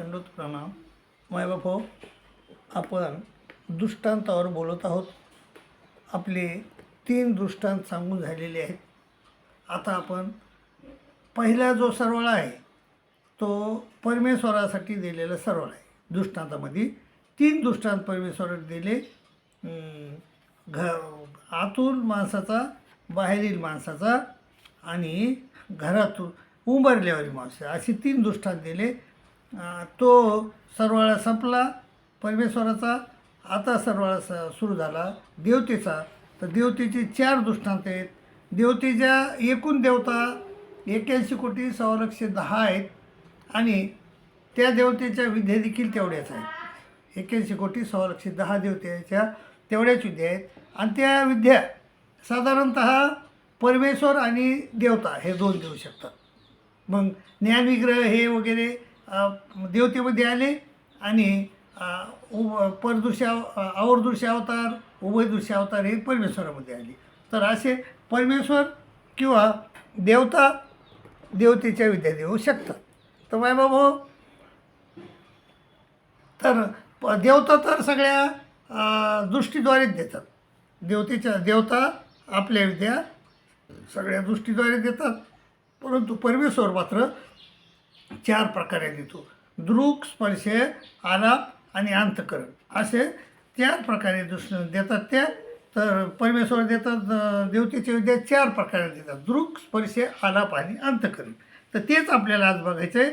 दंडोत प्रणाम. मायबापो, आपण दृष्टांतावर बोलत आहोत. आपले 3 दृष्टांत सांगून झालेले आहेत. आता आपण पहिला जो सरवाळा आहे तो परमेश्वरासाठी दिलेला सरवाळा आहे. दृष्टांतामध्ये 3 दृष्टांत परमेश्वराने दिले. आतून माणसाचा, बाहेरील माणसाचा आणि घरातून उंबरल्यावरील माणसं, असे 3 दृष्टांत दिले. तो सरवाळा संपला परमेश्वराचा. आता सरवाळा सुरू झाला देवतेचा. तर देवतेचे 4 दृष्टांत आहेत. देवतेच्या एकूण देवता 81 कोटी 6,10,000 आहेत आणि त्या देवतेच्या विद्या देखील तेवढ्याच आहेत. 81 कोटी 6,10,000 देवतेच्या तेवढ्याच विद्या आहेत. आणि त्या विद्या साधारणत परमेश्वर आणि देवता हे 2 देऊ शकतात. मग ज्ञानविग्रह हे वगैरे देवतेमध्ये आले आणि परदृश्य अवरदृश्य अवतार, उभयदृश्य अवतार हे परमेश्वरामध्ये आले. तर असे परमेश्वर किंवा देवता देवतेच्या विद्या देऊ शकतात. तर मायबाबा, तर देवता तर सगळ्या दृष्टीद्वारेच देतात. देवता आपल्या विद्या सगळ्या दृष्टीद्वारे देतात. परंतु परमेश्वर मात्र 4 प्रकारे देतो. दृक, स्पर्श, आलाप आणि अंतःकरण असे 4 प्रकारे देतात. त्या तर परमेश्वर देतात देवतेच्या विद्या 4 प्रकारे देतात. दृक, स्पर्श, आलाप आणि अंतःकरण. तर तेच आपल्याला आज बघायचं आहे.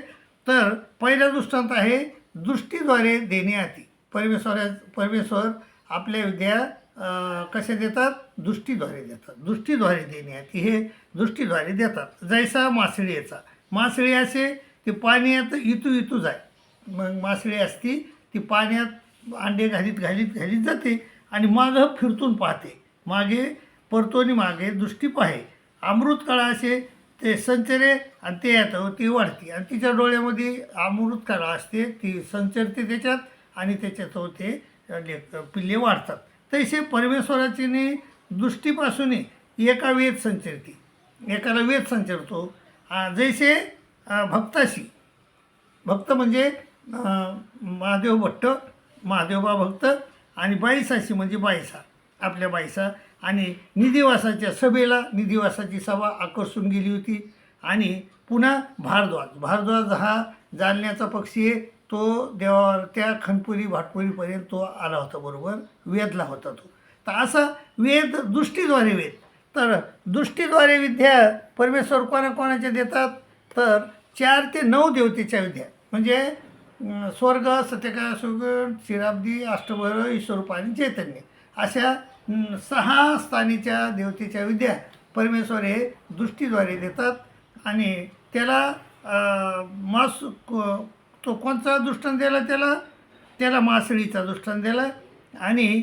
तर पहिला दृष्टांत आहे दृष्टीद्वारे देण्याआधी. परमेश्वर आपल्या विद्या कशा देतात? दृष्टीद्वारे देतात. दृष्टीद्वारे देण्याआधी हे दृष्टीद्वारे देतात. जैसा मासळी असे ते पाण्यात इतू जाय. मग मासळी असती ती पाण्यात अंडे घालीत जाते आणि मागं फिरतून पाहते. मागे परतोनी मागे दृष्टी पाहे. अमृतकळा असे ते संचरे आणि ते येतं ती वाढते आणि तिच्या डोळ्यामध्ये अमृतकळा असते, ती संचरते त्याच्यात आणि त्याच्यात ते पिल्ले वाढतात. तसे परमेश्वराची दृष्टीपासून एका वेद संचरते, एकाला वेद संचरतो. जैसे भक्त म्हणजे महादेव भट्ट, महादेवबा भक्त, आणि बाईसाशी म्हणजे बाईसा, आपल्या बाईसा. आणि निधिवासाच्या सभेला, निधिवासाची सभा आकर्षून गेली होती. आणि पुन्हा भारद्वाज हा जालन्याचा पक्षी आहे. तो देवावर त्या खनपुरी भाटपुरीपर्यंत तो आला होता, बरोबर वेदला होता तो. तर असा वेद दृष्टीद्वारे वेद. तर दृष्टीद्वारे विद्या परमेश्वर कोणाकोणाच्या देतात? तर 4 ते 9 देवतेच्या विद्या म्हणजे स्वर्ग, सत्यका, सुगण, क्षीराब्दी, अष्टभैरव, ईश्वरूप आणि चैतन्य अशा 6 स्थानीच्या देवतेच्या विद्या परमेश्वर हे दृष्टीद्वारे देतात. आणि त्याला तो कोणचा दृष्टांत दिला? त्याला मासळीचा दृष्टांत दिला. आणि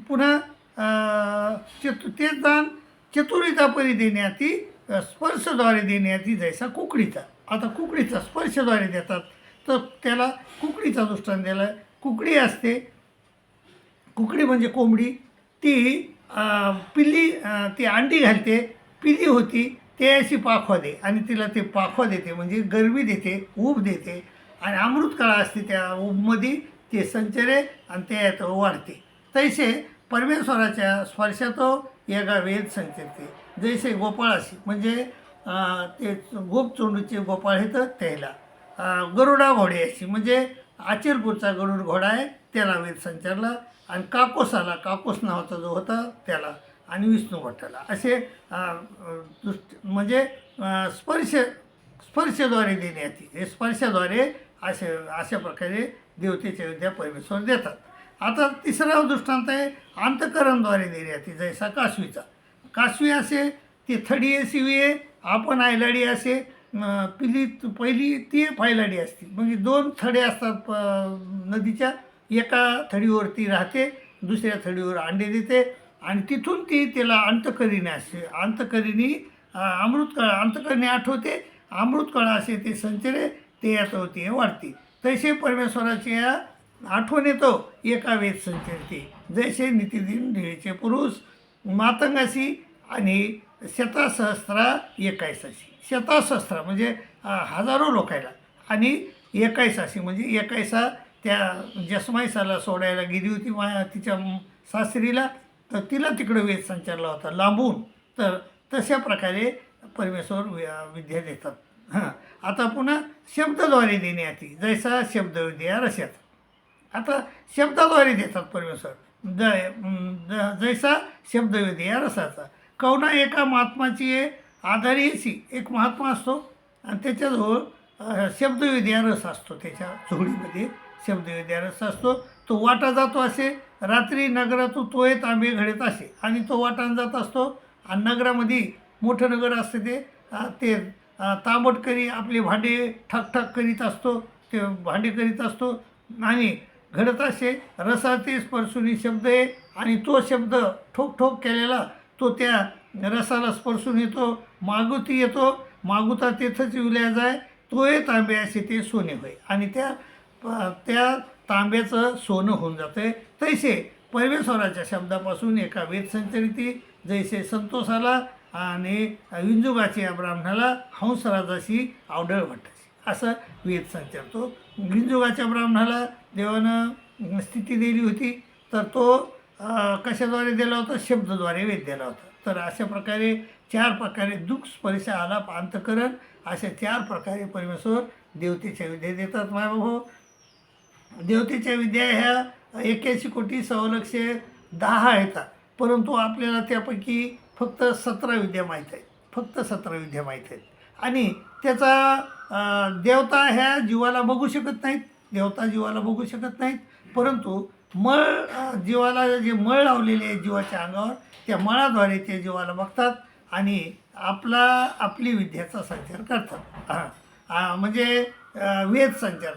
पुन्हा तेच दान चतुरितापरी देण्याती, स्पर्शद्वारे देण्याती जैसा कुकडीचा. आता कुकडीचा स्पर्शद्वारे देतात तर त्याला कुकडीचा दृष्टांत दिला. कुकडी असते, कुकडी म्हणजे कोंबडी, ती पिल्ली, ती अंडी घालते, पिल्ली होती, ते अशी पाखवा दे आणि तिला ते पाखवा देते म्हणजे गरमी देते, ऊब देते. आणि अमृतकळा असते त्या ऊबमध्ये, ते संचरे आणि ते वाढते. तैसे परमेश्वराच्या स्पर्शातो एका वेद संचरते. जैसे गोपाळाशी म्हणजे ते गोपचोंडूचे गोपाळ आहेत त्याला. गरुडा घोडे अशी म्हणजे आचलपूरचा गरुड घोडा आहे त्याला वेद संचारला. आणि काकोस नावाचा जो होता त्याला, आणि विष्णू भट्टाला असे म्हणजे स्पर्शद्वारे देण्यात. हे स्पर्शाद्वारे अशा प्रकारे देवतेच्या विद्या परमेश्वर देतात. आता तिसरा दृष्टांत आहे अंतःकरणद्वारे देण्यात. जैसा कासवी असे ती थडी शिवी आहे, आपण आयलाडी असे पहिली ती फायलाडी असते. म्हणजे 2 थडे असतात नदीच्या. एका थडीवरती राहते, दुसऱ्या थडीवर अंडे देते आणि तिथून ती त्याला अंतःकरिणी असते. अंतःकरणी आठवते, अमृतकळा असे ते संचरे, ते येतो ते वाढते. तसे परमेश्वराचे आठवण येतो एका वेद संचरते. जैसे नित्यदिन ढेळीचे पुरुष मातंगाशी आणि शतसहस्रा 21 शतसहस्र म्हणजे हजारो लोकायला. आणि एकायसाशी म्हणजे एकायसा त्या जसमाईसाला सोडायला गेली होती तिच्या सासरीला, तर तिला तिकडं वेद संचारला होता लांबून. तर तशा प्रकारे परमेश्वर विद्या देतात. हां, आता पुन्हा शब्दाद्वारे देणे आती, जैसा शब्द विद्या रस्यात. आता शब्दाद्वारे देतात परमेश्वर, जैसा शब्द विद्या रसाचा. कवना एका महात्माची आधारी अशी एक महात्मा असतो आणि त्याच्याजवळ शब्दविद्या रस असतो, त्याच्या झोळीमध्ये शब्दविद्या रस असतो. तो वाटा जातो असे, रात्री नगरातून तो तांबे घडत असे आणि तो वाटान जात असतो. आणि नगरामध्ये मोठं नगर असतं ते तांबट करी आपले भांडे ठकठक करीत असतो, ते भांडे करीत असतो आणि घडत असे. रसाचे स्पर्शुनी शब्द आहे आणि तो शब्द ठोक ठोक केलेला तो त्या रसाला स्पर्शून येतो, मागुती येतो, मागुता तेथच विल्या जाय, तोय तांबे असे ते सोने होय. आणि त्या तांब्याचं सोनं होऊन जातं आहे. तैसे परमेश्वराच्या शब्दापासून एका वेद संचरिती, जैसे संतोषाला आणि विंजुगाच्या ब्राह्मणाला हंसराजाशी आवडळ वाटायची, असं वेद संचारतो. विंजुगाच्या ब्राह्मणाला देवानं स्थिती दिली होती, तर तो कशाद्वारे दिला होता? शब्दद्वारे वेद दिला होता. तर अशा प्रकारे 4 प्रकारे दुःख स्पर्श आलाप अंतकरण, अशा 4 प्रकारे परमेश्वर देवतेच्या विद्या देतात. मायबाबा, देवतेच्या विद्या ह्या 81 कोटी 1,10,00,000 येतात, परंतु आपल्याला त्यापैकी फक्त 17 विद्या माहीत आहेत, फक्त 17 विद्या माहीत आहेत. आणि त्याचा देवता ह्या जीवाला बघू शकत नाहीत, देवता जीवाला बघू शकत नाहीत, परंतु मळ जीवाला जे मळ लावलेले आहेत जीवाच्या अंगावर, त्या मळाद्वारे ते जीवाला बघतात आणि आपली विद्याचा संचार करतात. म्हणजे वेद संचार,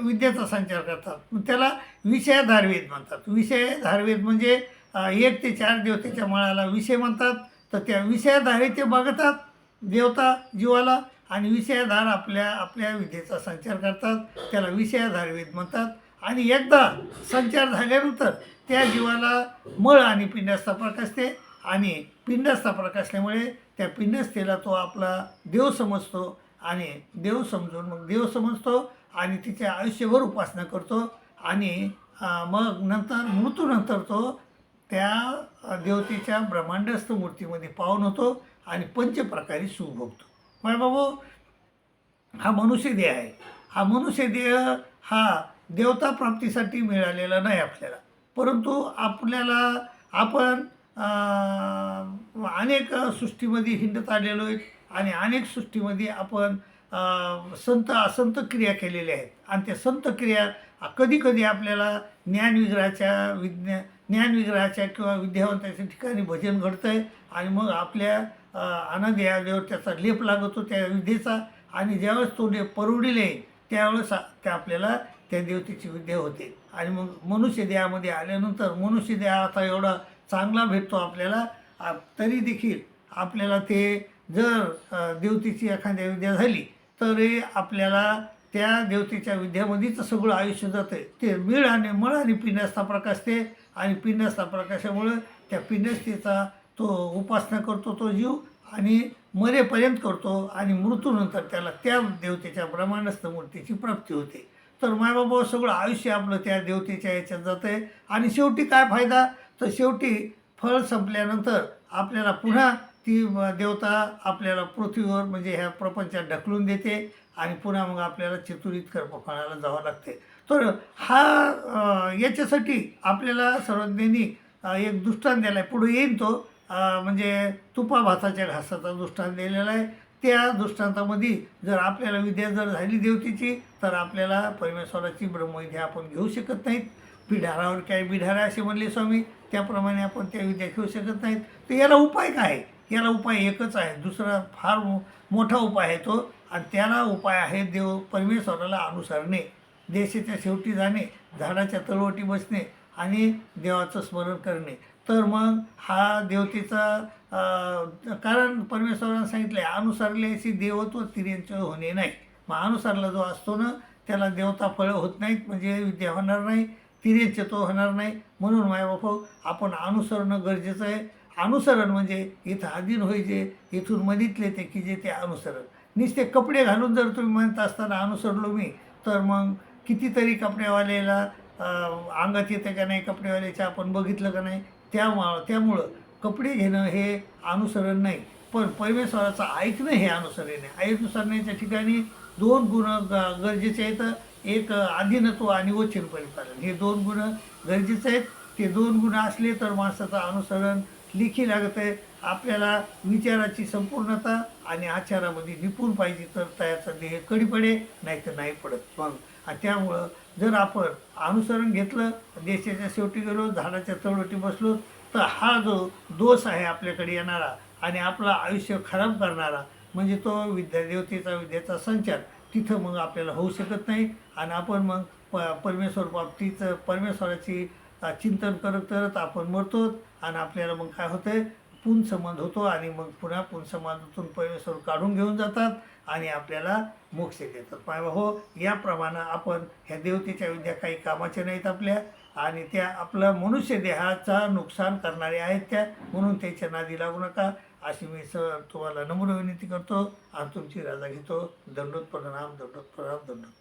विद्येचा संचार करतात. त्याला विषयाधार वेद म्हणतात. विषयाधार वेद म्हणजे 1 ते 4 देवतेच्या मळाला विषय म्हणतात. तर त्या विषयाधारे ते बघतात देवता जीवाला आणि विषयाधार आपल्या विद्येचा संचार करतात. त्याला विषयाधार वेद म्हणतात. आणि एकदा संचार झाल्यानंतर त्या जीवाला मळ आणि पिंडस्था प्रकाशते आणि पिंडस्था प्रकाशल्यामुळे त्या पिंडस्थेला तो आपला देव समजतो आणि देव समजून मग देव समजतो आणि तिच्या आयुष्यभर उपासना करतो आणि मग नंतर मृत्यूनंतर तो त्या देवतेच्या ब्रह्मांडस्थ मूर्तीमध्ये पावन होतो आणि पंचप्रकारे सुख भोगतो. माय बाबू, हा मनुष्यदेह आहे. हा मनुष्यदेह हा देवता प्राप्तीसाठी मिळालेला नाही आपल्याला, परंतु आपण अनेक सृष्टीमध्ये हिंडत आलेलो आहेत आणि अनेक सृष्टीमध्ये आपण संत असंत क्रिया केलेल्या आहेत. आणि त्या संत क्रिया कधीकधी आपल्याला ज्ञानविग्रहाच्या किंवा विद्यावंताच्या ठिकाणी भजन घडतं आहे आणि मग आपल्या आनंद यादेवर त्याचा लेप लागतो त्या विद्येचा. आणि ज्यावेळेस तो लेप परवडील आहे त्यावेळेस आपल्याला त्या देवतेची विद्या होते. आणि मग मनुष्यदेहामध्ये आल्यानंतर मनुष्यदेह आता एवढा चांगला भेटतो आपल्याला, तरी देखील आपल्याला ते जर देवतेची एखाद्या विद्या झाली तर आपल्याला त्या देवतेच्या विद्यामध्येच सगळं आयुष्य जातं आहे. ते मळ आणि पिंडस्था प्रकाशते आणि पिंडस्था प्रकाशामुळं त्या पिंडस्थेचा तो उपासना करतो तो जीव आणि मरेपर्यंत करतो आणि मृत्यूनंतर त्याला त्या देवतेच्या ब्रह्मांडस्थ मूर्तीची प्राप्ती होते. तर मायबाबा सगळं आयुष्य आपलं त्या देवतेच्या याच्यात जातं आहे. आणि शेवटी काय फायदा? तर शेवटी फळ संपल्यानंतर आपल्याला पुन्हा ती देवता आपल्याला पृथ्वीवर म्हणजे ह्या प्रपंचात ढकलून देते आणि पुन्हा मग आपल्याला चतुरीत कर्मफळाला जावं लागते. तर याच्यासाठी आपल्याला सर्वज्ञांनी एक दृष्टांत दिला आहे, पुढे येईन तो म्हणजे तुपा भाताच्या घासाचा दृष्टांत दिलेला आहे. त्या दृष्टांतामध्ये जर आपल्याला विद्या जर झाली देवतेची तर आपल्याला परमेश्वराची ब्रह्मविद्या आपण घेऊ शकत नाहीत. बिढारावर काय बिढारा असे म्हणले स्वामी, त्याप्रमाणे आपण त्या विद्या घेऊ शकत नाहीत. तर याला उपाय काय आहे? याला उपाय एकच आहे, दुसरा फार मोठा उपाय आहे तो, आणि त्याला उपाय आहे परमेश्वराला अनुसरणे, देशाच्या शेवटी जाणे, झाडाच्या तळवटी बसणे आणि देवाचं स्मरण करणे. तर मग हा देवतेचा कारण परमेश्वरानं सांगितलं आहे अनुसरल्याशी देवत्व तिर्यंच होणे नाही. मग अनुसरला जो असतो ना त्याला देवता फळं होत नाहीत, म्हणजे विद्या होणार नाही, तिर्यंच तो होणार नाही. म्हणून मायबापो आपण अनुसरणं गरजेचं आहे. अनुसरण म्हणजे इथं अधीन होई जे इथून मधीतले ते की जे ते अनुसरण. नुसते कपडे घालून जर तुम्ही म्हणत असताना अनुसरलो मी तर मग कितीतरी कपडेवाल्याला अंगात येते का नाही कपडेवाल्याच्या आपण बघितलं का नाही. त्यामुळं कपडे घेणं हे अनुसरण नाही, पण परमेश्वराचं ऐकणं हे अनुसरण आहे. अनुसरणाच्या ठिकाणी दोन गुण गरजेचे आहेत. एक अधीनत्व आणि वचन परिपालन, हे दोन गुण गरजेचे आहेत. ते दोन गुण असले तर माणसाचं अनुसरण लिखी लागत आहे. आपल्याला विचाराची संपूर्णता आणि आचारामध्ये निपुण पाहिजे तर त्याचा देह कडी पडे, नाही तर नाही पडत. मग त्यामुळं जर आपण अनुसरण घेतलं, देशाच्या शेवटी गेलो, झाडाच्या तळवटी बसलो, तर हा जो दोष आहे आपल्याकडे येणारा आणि आपलं आयुष्य खराब करणारा म्हणजे तो विद्याचा संचार तिथं मग आपल्याला होऊ शकत नाही. आणि आपण मग परमेश्वर बाबतीत परमेश्वराची चिंतन करत करत आपण मरतो आणि आपल्याला मग काय होतं, पुनसंबंध होतो आणि मग पुन्हा पुनसंबंधातून परमेश्वर काढून घेऊन जातात आणि आपल्याला मोक्ष देतात. पाहिजे हो, याप्रमाणे आपण ह्या देवतेच्या विद्या काही कामाच्या नाहीत आपल्या, आणि त्या आपला मनुष्य देहाचा नुकसान करणारे आहेत त्या, म्हणून त्याच्या नादी लागू नका अशी मी तुम्हाला नम्र विनंती करतो आणि तुमची रजा घेतो. दंडोत प्रणाम, दंडोत प्रणाम, दंडोत.